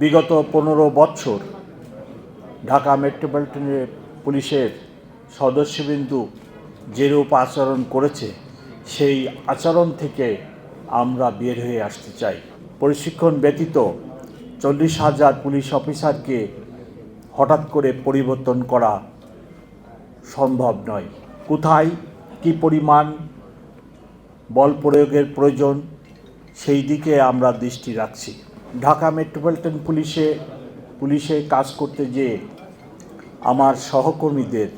বিগত 15 বছর ঢাকা মেট্রোপলিটনের পুলিশের সদস্যবৃন্দু যেরূপ আচরণ করেছে সেই আচরণ থেকে আমরা বের হয়ে আসতে চাই। প্রশিক্ষণ ব্যতীত 40,000 পুলিশ অফিসারকে হঠাৎ করে পরিবর্তন করা সম্ভব নয়। কোথায় কী পরিমাণ বল প্রয়োগের প্রয়োজন সেই দিকে আমরা দৃষ্টি রাখছি। ঢাকা মেট্রোপলিটন পুলিশে কাজ করতে যেয়ে আমার সহকর্মীদের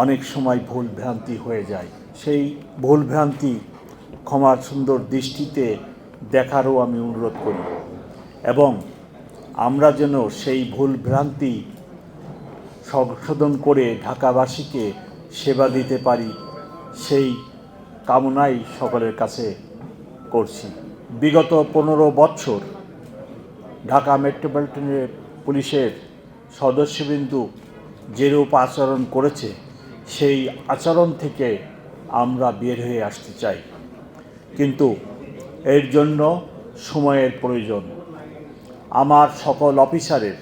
অনেক সময় ভুল ভ্রান্তি হয়ে যায়। সেই ভুল ভ্রান্তি ক্ষমার সুন্দর দৃষ্টিতে দেখারও আমি অনুরোধ করি এবং আমরা যেন সেই ভুল ভ্রান্তি সংশোধন করে ঢাকাবাসীকে সেবা দিতে পারি সেই কামনাই সকলের কাছে করছি। বিগত 15 বছর ঢাকা মেট্রোপলিটনের পুলিশের সদস্যবৃন্দু যেরূপ আচরণ করেছে সেই আচরণ থেকে আমরা বের হয়ে আসতে চাই, কিন্তু এর জন্য সময়ের প্রয়োজন। আমার সকল অফিসারের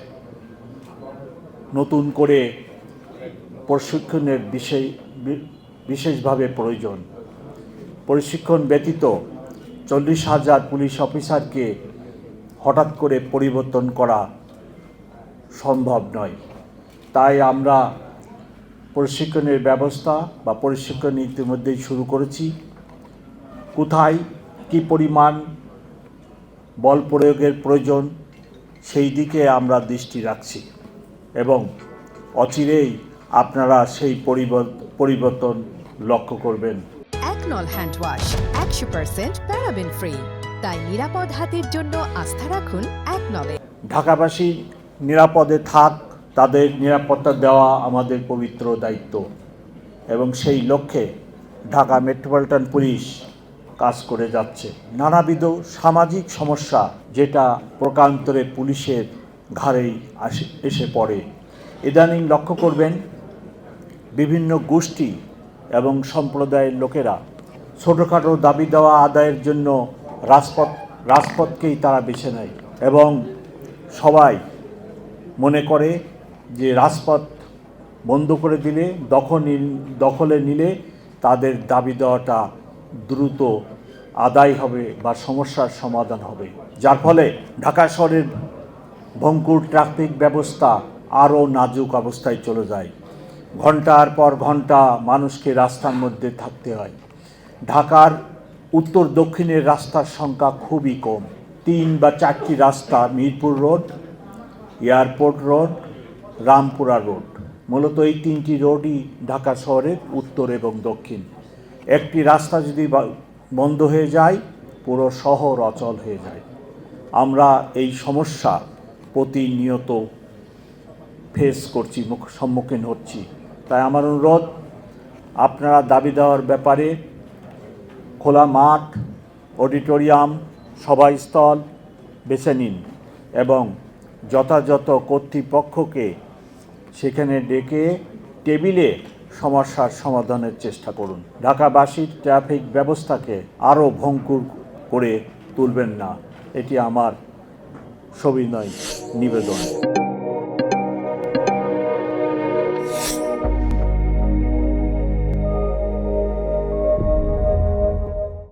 নতুন করে প্রশিক্ষণের বিশেষভাবে প্রয়োজন। প্রশিক্ষণ ব্যতীত 40,000 পুলিশ অফিসারকে হঠাৎ করে পরিবর্তন করা সম্ভব নয়। তাই আমরা প্রশিক্ষণের ব্যবস্থা বা প্রশিক্ষণ ইতিমধ্যেই শুরু করেছি। কোথায় কী পরিমাণ বল প্রয়োগের প্রয়োজন সেই দিকে আমরা দৃষ্টি রাখছি এবং অচিরেই আপনারা সেই পরিবর্তন লক্ষ্য করবেন। একনল হ্যান্ড ওয়াশ 100% প্যারাবেন ফ্রি, তাই নিরাপদ হাতের জন্য আস্থা রাখুন একনলে। ঢাকাবাসী নিরাপদে থাক, তাদের নিরাপত্তা দেওয়া আমাদের পবিত্র দায়িত্ব এবং সেই লক্ষ্যে ঢাকা মেট্রোপলিটন পুলিশ কাজ করে যাচ্ছে। নানাবিধ সামাজিক সমস্যা যেটা প্রকারান্তরে পুলিশের ঘাড়েই এসে পড়ে। ইদানিং লক্ষ্য করবেন বিভিন্ন গোষ্ঠী এবং সম্প্রদায়ের লোকেরা ছোটোখাটো দাবি দেওয়া আদায়ের জন্য রাজপথকেই তারা বেছে নেয় এবং সবাই মনে করে যে রাজপথ বন্ধ করে দিলে দখলে নিলে তাদের দাবি দেওয়াটা দ্রুত আদায় হবে বা সমস্যার সমাধান হবে, যার ফলে ঢাকা শহরের ভঙ্গুর ট্রাফিক ব্যবস্থা আরও নাজুক অবস্থায় চলে যায়। ঘন্টার পর ঘন্টা মানুষকে রাস্তার মধ্যে থাকতে হয়। ঢাকার উত্তর দক্ষিণের রাস্তার সংখ্যা খুবই কম। 3 বা 4টি রাস্তা, Mirpur road, airport road, Rampura road, মূলত এই 3টি রোডই ঢাকা শহরের উত্তর এবং দক্ষিণ। একটি রাস্তা যদি বন্ধ হয়ে যায় পুরো শহর অচল হয়ে যায়। আমরা এই সমস্যা প্রতিনিয়ত ফেস করছি, সম্মুখীন হচ্ছি। তাই আমার অনুরোধ, আপনারা দাবি দেওয়ার ব্যাপারে খোলা মাঠ, অডিটোরিয়াম, সভাস্থল বেছে নিন এবং যথাযথ কর্তৃপক্ষকে সেখানে ডেকে টেবিলে সমস্যার সমাধানের চেষ্টা করুন। ঢাকাবাসীর ট্রাফিক ব্যবস্থাকে আরও ভঙ্গুর করে তুলবেন না, এটি আমার সবিনয় নিবেদন।